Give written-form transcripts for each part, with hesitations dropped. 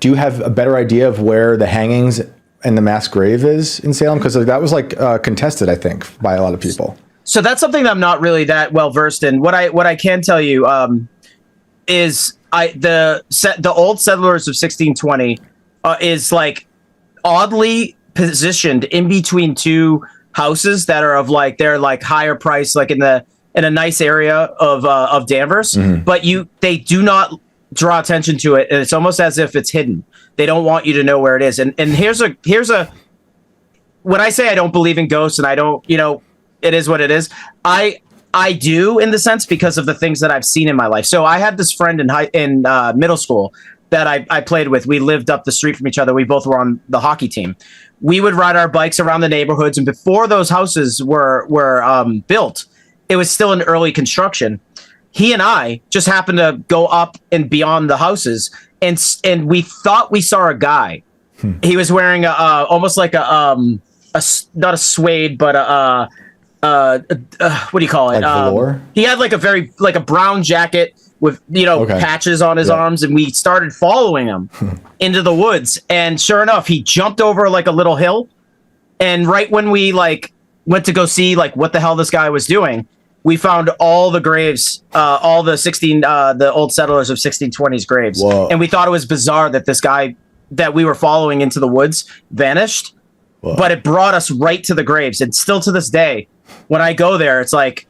do you have a better idea of where the hangings and the mass grave is in Salem? Because that was like contested, I think, by a lot of people. So that's something that I'm not really that well versed in. What I can tell you is the old settlers of 1620 is like oddly positioned in between two houses that are of like they're like higher price, like in a nice area of Danvers, but they do not draw attention to it, and it's almost as if it's hidden. They don't want you to know where it is. And here's a when I say I don't believe in ghosts and I don't, it is what it is. I do in the sense because of the things that I've seen in my life. So I had this friend in middle school that I played with. We lived up the street from each other. We both were on the hockey team. We would ride our bikes around the neighborhoods, and before those houses were built, it was still in early construction. He and I just happened to go up and beyond the houses, and we thought we saw a guy. He was wearing almost like a not a suede, but what do you call it? Like velour? He had like a brown jacket with patches on his arms, and we started following him into the woods. And sure enough, he jumped over like a little hill. And right when we like went to go see like what the hell this guy was doing, we found all the graves, all the old settlers of 1620s graves. Whoa. And we thought it was bizarre that this guy that we were following into the woods vanished. Whoa. But it brought us right to the graves. And still to this day, when I go there, it's like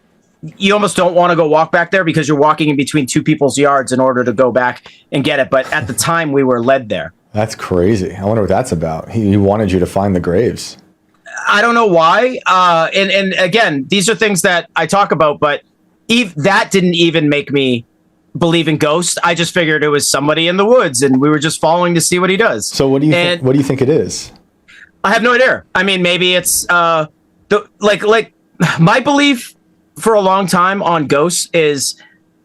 you almost don't want to go walk back there because you're walking in between two people's yards in order to go back and get it. But at the time, we were led there. That's crazy. I wonder what that's about. He wanted you to find the graves. I don't know why. And again, these are things that I talk about, but that didn't even make me believe in ghosts. I just figured it was somebody in the woods, and we were just following to see what he does. So what do you think it is? I have no idea. I mean, maybe it's like my belief for a long time on ghosts is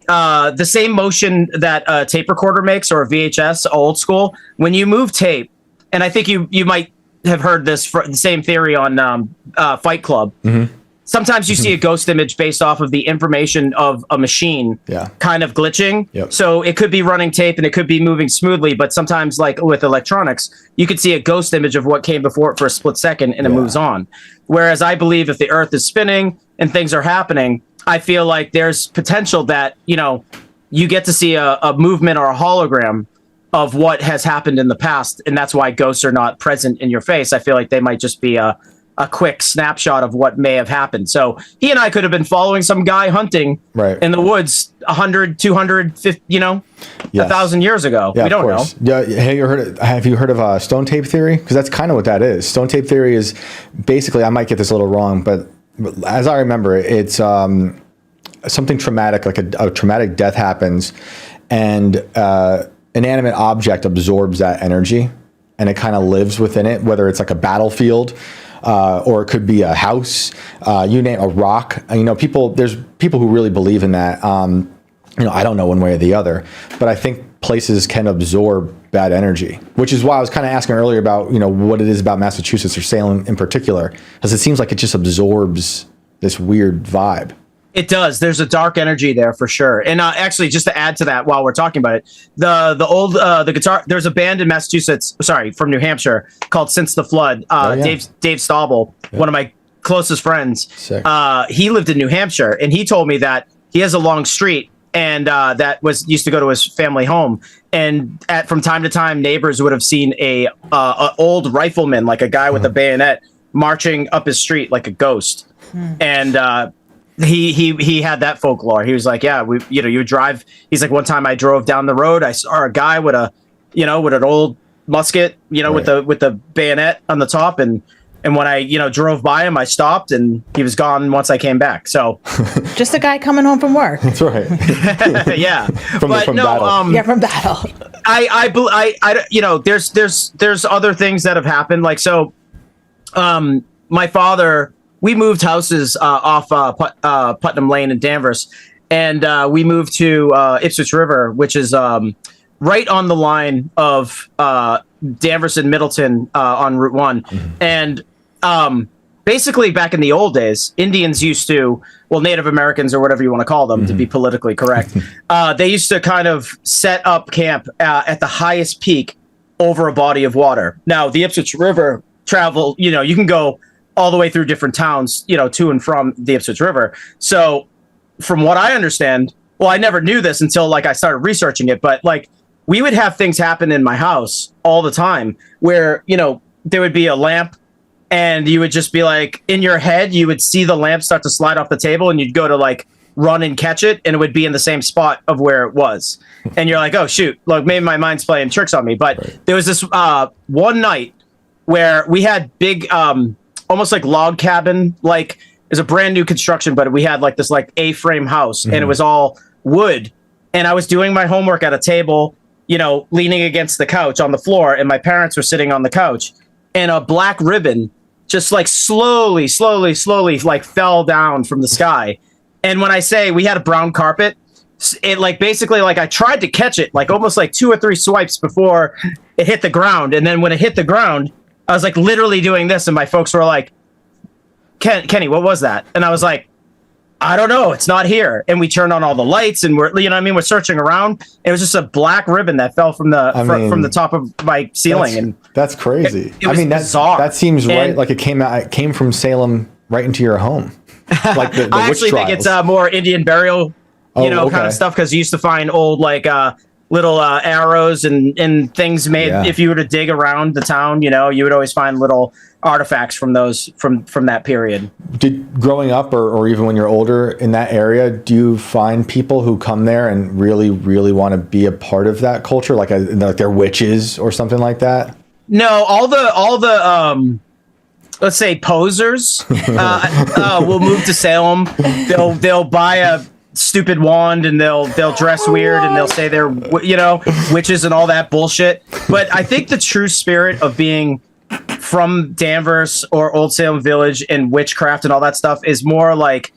the same motion that a tape recorder makes, or a VHS, old school. When you move tape, and I think you might have heard this the same theory on Fight Club. Mm-hmm. Sometimes you see a ghost image based off of the information of a machine kind of glitching. Yep. So it could be running tape and it could be moving smoothly, but sometimes like with electronics, you could see a ghost image of what came before it for a split second and it moves on. Whereas I believe if the earth is spinning and things are happening, I feel like there's potential that, you get to see a movement or a hologram of what has happened in the past. And that's why ghosts are not present in your face. I feel like they might just be a quick snapshot of what may have happened. So he and I could have been following some guy hunting in the woods 100, 250, 1,000 years ago. Yeah, we don't know. Yeah, have you heard of stone tape theory? Because that's kind of what that is. Stone tape theory is basically, I might get this a little wrong, but as I remember it, it's something traumatic, like a traumatic death happens, and inanimate object absorbs that energy, and it kind of lives within it, whether it's like a battlefield, or it could be a house, you name a rock. There's people who really believe in that. I don't know one way or the other, but I think places can absorb bad energy, which is why I was kind of asking earlier about, what it is about Massachusetts or Salem in particular, because it seems like it just absorbs this weird vibe. It does. There's a dark energy there for sure. And actually, just to add to that, while we're talking about it, the guitar. There's a band in Massachusetts, from New Hampshire, called Since the Flood. Dave Staubel, one of my closest friends. He lived in New Hampshire, and he told me that he has a long street, and that used to go to his family home. And from time to time, neighbors would have seen a old rifleman, like a guy with a bayonet, marching up his street like a ghost. And he had that folklore. He was like, you would drive. He's like, one time I drove down the road, I saw a guy with with an old musket, with the bayonet on the top, and when I drove by him, I stopped, and he was gone once I came back. So just a guy coming home from work. That's right. Yeah, from battle. From battle. There's other things that have happened. Like, so, my father. We moved houses off Putnam Lane in Danvers, and we moved to Ipswich River, which is right on the line of Danvers and Middleton on Route 1. Mm-hmm. And basically, back in the old days, Indians used to, Native Americans or whatever you want to call them, to be politically correct, they used to kind of set up camp at the highest peak over a body of water. Now, the Ipswich River travel, you can go all the way through different towns, to and from the Ipswich River. So from what I understand, well, I never knew this until like I started researching it, but like we would have things happen in my house all the time where, there would be a lamp and you would just be like in your head, you would see the lamp start to slide off the table and you'd go to like run and catch it and it would be in the same spot of where it was. And you're like, oh shoot, look, maybe my mind's playing tricks on me. But there was this one night where we had big, almost like log cabin, like it was a brand new construction, but we had like this like A-frame house and it was all wood. And I was doing my homework at a table, leaning against the couch on the floor, and my parents were sitting on the couch, and a black ribbon just like slowly like fell down from the sky. And when I say we had a brown carpet, it like basically like I tried to catch it like almost like 2 or 3 swipes before it hit the ground. And then when it hit the ground, I was like literally doing this, and my folks were like, Kenny, what was that? And I was like, I don't know, it's not here. And we turned on all the lights and we're searching around. It was just a black ribbon that fell from the top of my ceiling. And that's crazy. It was bizarre. That seems right. Like it came from Salem right into your home. Like the I actually think it's more Indian burial, kind of stuff. Cause you used to find old, like, little arrows and things made. Yeah. If you were to dig around the town, you would always find little artifacts from those from that period. Did growing up or even when you're older in that area, do you find people who come there and really want to be a part of that culture, like they're witches or something like that? No, all the let's say posers will move to Salem. They'll buy a stupid wand and they'll dress weird and they'll say they're witches and all that bullshit. But I think the true spirit of being from Danvers or Old Salem Village and witchcraft and all that stuff is more like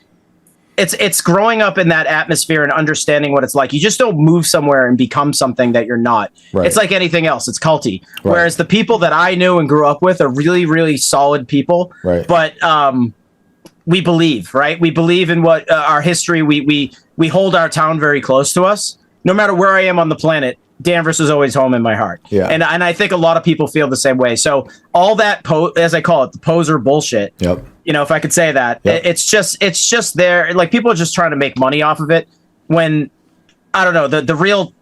it's growing up in that atmosphere and understanding what it's like. You just don't move somewhere and become something that you're not. Right. It's like anything else. It's culty. Right. Whereas the people that I knew and grew up with are really, really solid people. Right. But we believe, right? We believe in what our history. We hold our town very close to us. No matter where I am on the planet, Danvers is always home in my heart. Yeah. And I think a lot of people feel the same way. So all that, as I call it, the poser bullshit. Yep. If I could say that, yep. It's just there. Like people are just trying to make money off of it. When I don't know, the real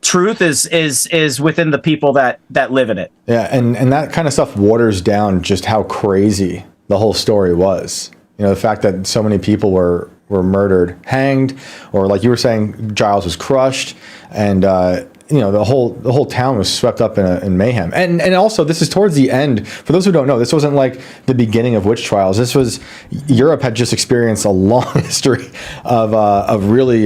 truth is within the people that live in it. Yeah, and that kind of stuff waters down just how crazy the whole story was. The fact that so many people were murdered, hanged, or like you were saying, Giles was crushed, and the whole town was swept up in mayhem. And also, this is towards the end. For those who don't know, this wasn't like the beginning of witch trials. This was Europe had just experienced a long history of really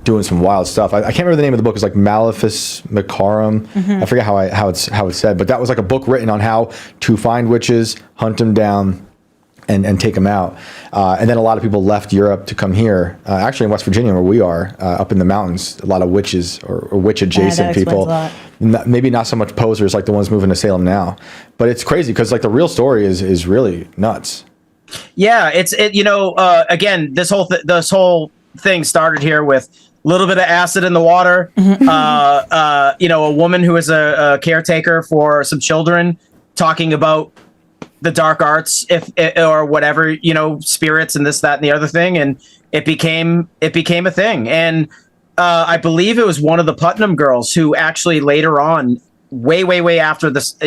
doing some wild stuff. I can't remember the name of the book. It's like Malefice Macarum. Mm-hmm. I forget how it's said, but that was like a book written on how to find witches, hunt them down, and take them out. And then a lot of people left Europe to come here. Actually in West Virginia, where we are, up in the mountains, a lot of witches or witch-adjacent people. Maybe not so much posers like the ones moving to Salem now. But it's crazy because like the real story is really nuts. Yeah, again, this whole thing started here with a little bit of acid in the water. A woman who was a caretaker for some children talking about the dark arts, or whatever, spirits and this, that, and the other thing, and it became a thing. And I believe it was one of the Putnam girls who actually later on, way after this,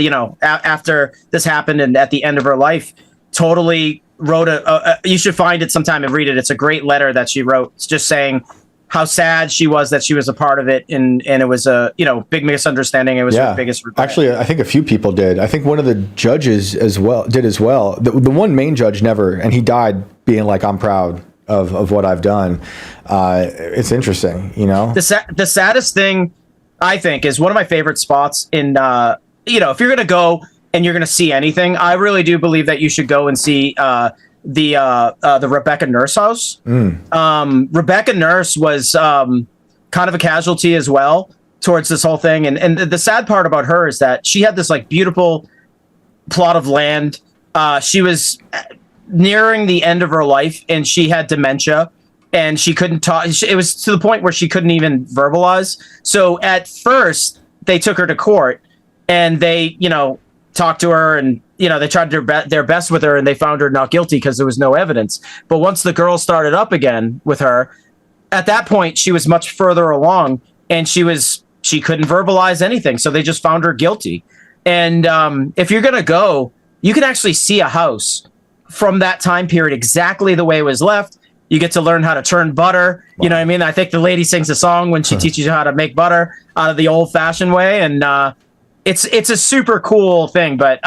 after this happened and at the end of her life, totally wrote you should find it sometime and read it. It's a great letter that she wrote. It's just saying how sad she was that she was a part of it, and it was a big misunderstanding. It was her biggest regret. Actually, I think a few people did. I think one of the judges did as well. The one main judge never, and he died being like, I'm proud of what I've done. It's interesting, The saddest thing I think is one of my favorite spots in if you're gonna go and you're gonna see anything, I really do believe that you should go and see the Rebecca Nurse house. Rebecca Nurse was kind of a casualty as well towards this whole thing. And the sad part about her is that she had this like beautiful plot of land. She was nearing the end of her life and she had dementia and she couldn't talk. It was to the point where she couldn't even verbalize. So at first they took her to court and they, talked to her, and they tried their best with her, and they found her not guilty because there was no evidence. But once the girl started up again with her, at that point she was much further along, and she couldn't verbalize anything, so they just found her guilty. And if you're gonna go, you can actually see a house from that time period exactly the way it was left. You get to learn how to turn butter. Wow. You know what I mean? I think the lady sings a song when she teaches you how to make butter out of the old-fashioned way, and it's a super cool thing. But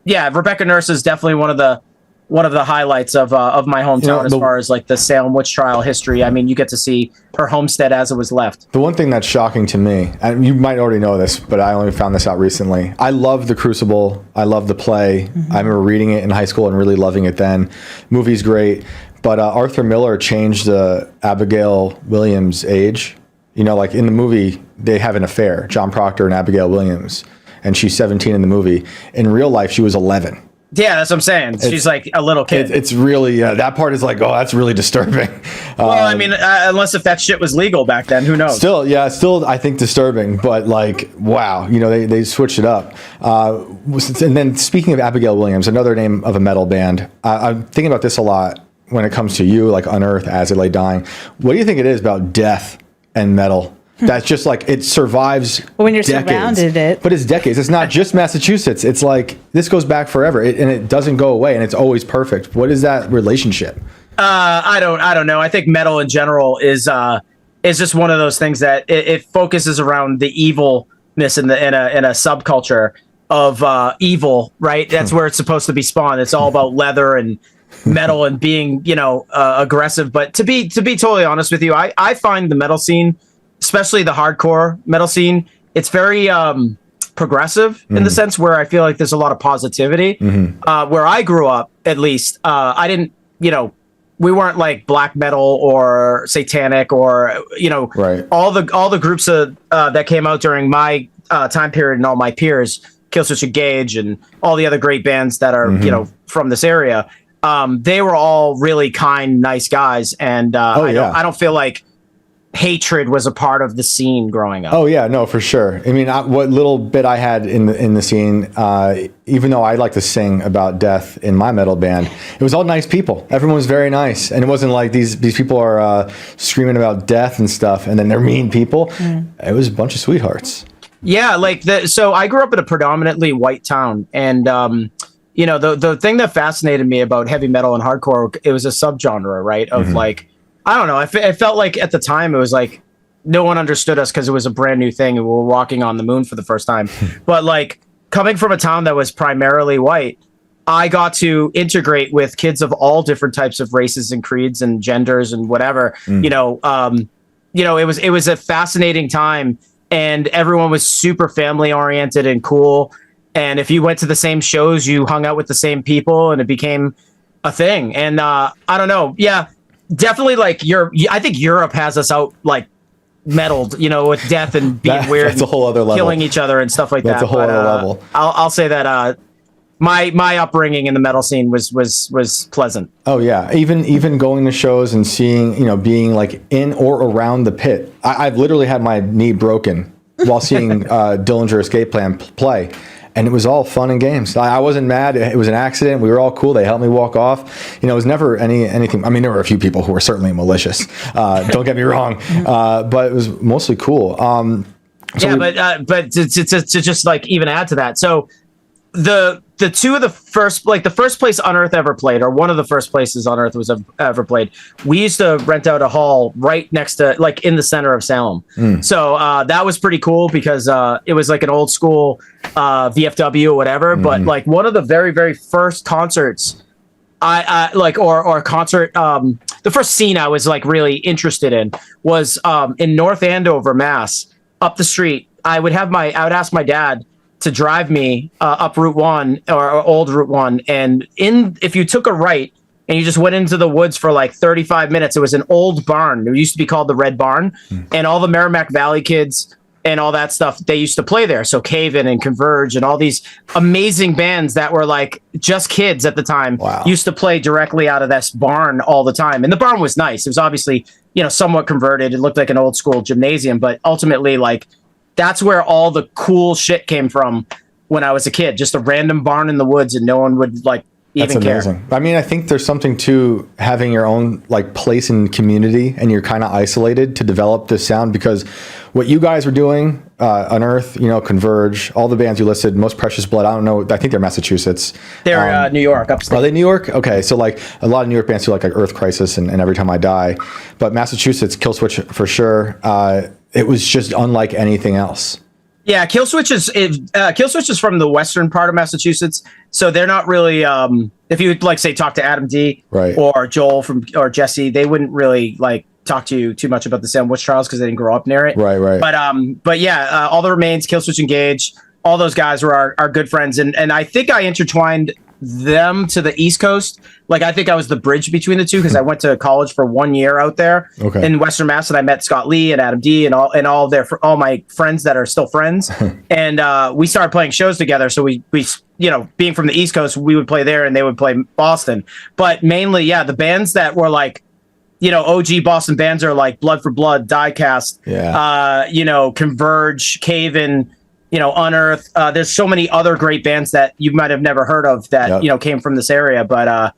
Rebecca Nurse is definitely one of the highlights of my hometown as far as like the Salem witch trial history. I mean, you get to see her homestead as it was left. The one thing that's shocking to me, and you might already know this, but I only found this out recently. I love The Crucible. I love the play. I remember reading it in high school and really loving it then. Movie's great. But Arthur Miller changed Abigail Williams' age. Like in the movie, they have an affair, John Proctor and Abigail Williams, and she's 17 in the movie. In real life, she was 11. Yeah, that's what I'm saying. She's like a little kid. It's really, that part is like, oh, that's really disturbing. Well, I mean, unless if that shit was legal back then, who knows? Still, I think disturbing, but like, wow, they switched it up. And then speaking of Abigail Williams, another name of a metal band, I'm thinking about this a lot when it comes to you, like Unearth, As It Lay Dying. What do you think it is about death and metal? That's just like, it survives when you're decades. Surrounded it. But it's decades. It's not just Massachusetts. It's like, this goes back forever, and it doesn't go away, and it's always perfect. What is that relationship? I don't know. I think metal in general is just one of those things that it focuses around the evilness in a subculture of evil, right? That's where it's supposed to be spawned. It's all about leather and metal and being, aggressive. But to be totally honest with you, I find the metal scene, especially the hardcore metal scene, it's very progressive in the sense where I feel like there's a lot of positivity. Where I grew up, at least, I didn't, we weren't like black metal or satanic or, right. all the groups that came out during my time period and all my peers, Killswitch Engage and all the other great bands that are, from this area. They were all really kind, nice guys. And I don't feel like hatred was a part of the scene growing up. Oh yeah, no, for sure. I mean, what little bit I had in the scene, even though I like to sing about death in my metal band, it was all nice people. Everyone was very nice, and it wasn't like these people are screaming about death and stuff, and then they're mean people. It was a bunch of sweethearts. Yeah, so I grew up in a predominantly white town, and the thing that fascinated me about heavy metal and hardcore, it was a subgenre, right? Of like, I don't know. It felt like at the time it was like no one understood us because it was a brand new thing and we were walking on the moon for the first time. But like coming from a town that was primarily white, I got to integrate with kids of all different types of races and creeds and genders and whatever. It was a fascinating time, and everyone was super family oriented and cool. And if you went to the same shows, you hung out with the same people, and it became a thing. And I don't know. Yeah. Definitely, like I think Europe has us out like meddled, with death and being weird, that's a whole other level, killing each other and stuff like that. That's a whole other level. I'll say that my upbringing in the metal scene was pleasant. Oh yeah, even going to shows and seeing, being like in or around the pit. I've literally had my knee broken while seeing Dillinger Escape Plan play. And it was all fun and games. I wasn't mad. It was an accident. We were all cool. They helped me walk off. It was never anything. I mean, there were a few people who were certainly malicious. Don't get me wrong. But it was mostly cool. But to just like even add to that. So the two of the first, like the first place Unearth ever played, or one of the first places Unearth was ever played, we used to rent out a hall right next to, like in the center of Salem. So that was pretty cool because it was like an old school VFW or whatever. But like one of the very, very first concerts I like, or concert, the first scene I was like really interested in was in North Andover, Mass. Up the street, I would ask my dad to drive me up Route 1 or old Route 1. And if you took a right and you just went into the woods for like 35 minutes, it was an old barn. It used to be called the Red Barn. And all the Merrimack Valley kids and all that stuff, they used to play there. So Cave-In and Converge and all these amazing bands that were like just kids at the time used to play directly out of this barn all the time. And the barn was nice. It was obviously, somewhat converted. It looked like an old school gymnasium, but ultimately like, that's where all the cool shit came from when I was a kid. Just a random barn in the woods, and no one would like even That's amazing. care. I mean, I think there's something to having your own like place in community, and you're kind of isolated to develop this sound, because what you guys were doing, Unearth, Converge, all the bands you listed, Most Precious Blood, I don't know, I think they're Massachusetts. They're New York, upstate. Are they New York? Okay, so like a lot of New York bands do like Earth Crisis and Every Time I Die, but Massachusetts, Killswitch for sure. It was just unlike anything else. Yeah, Killswitch is from the western part of Massachusetts, so they're not really. If you would like say talk to Adam D, right, or Joel or Jesse, they wouldn't really like talk to you too much about the Salem Witch Trials because they didn't grow up near it. Right. But yeah, All the Remains, Killswitch Engage, all those guys were our good friends, and I think I intertwined them to the East Coast. Like I think I was the bridge between the two because I went to college for 1 year out there in Western Mass, and I met Scott Lee and Adam D and all my friends that are still friends, and we started playing shows together. So we being from the East Coast, we would play there and they would play Boston. But mainly, yeah, the bands that were like, OG Boston bands are like Blood for Blood, Diecast, Converge, Cave In, Unearth. There's so many other great bands that you might have never heard of that, came from this area. But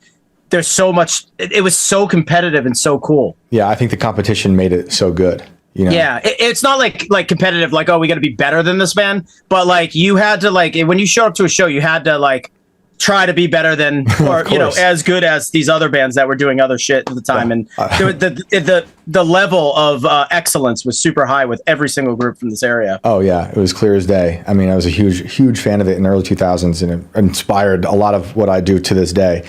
there's so much. It was so competitive and so cool. Yeah, I think the competition made it so good. Yeah, it's not like competitive, like, oh, we got to be better than this band. But like you had to when you show up to a show, you had to like try to be better than, or as good as these other bands that were doing other shit at the time. And the level of excellence was super high with every single group from this area. Oh yeah, it was clear as day. I mean, I was a huge fan of it in the early 2000s, and it inspired a lot of what I do to this day.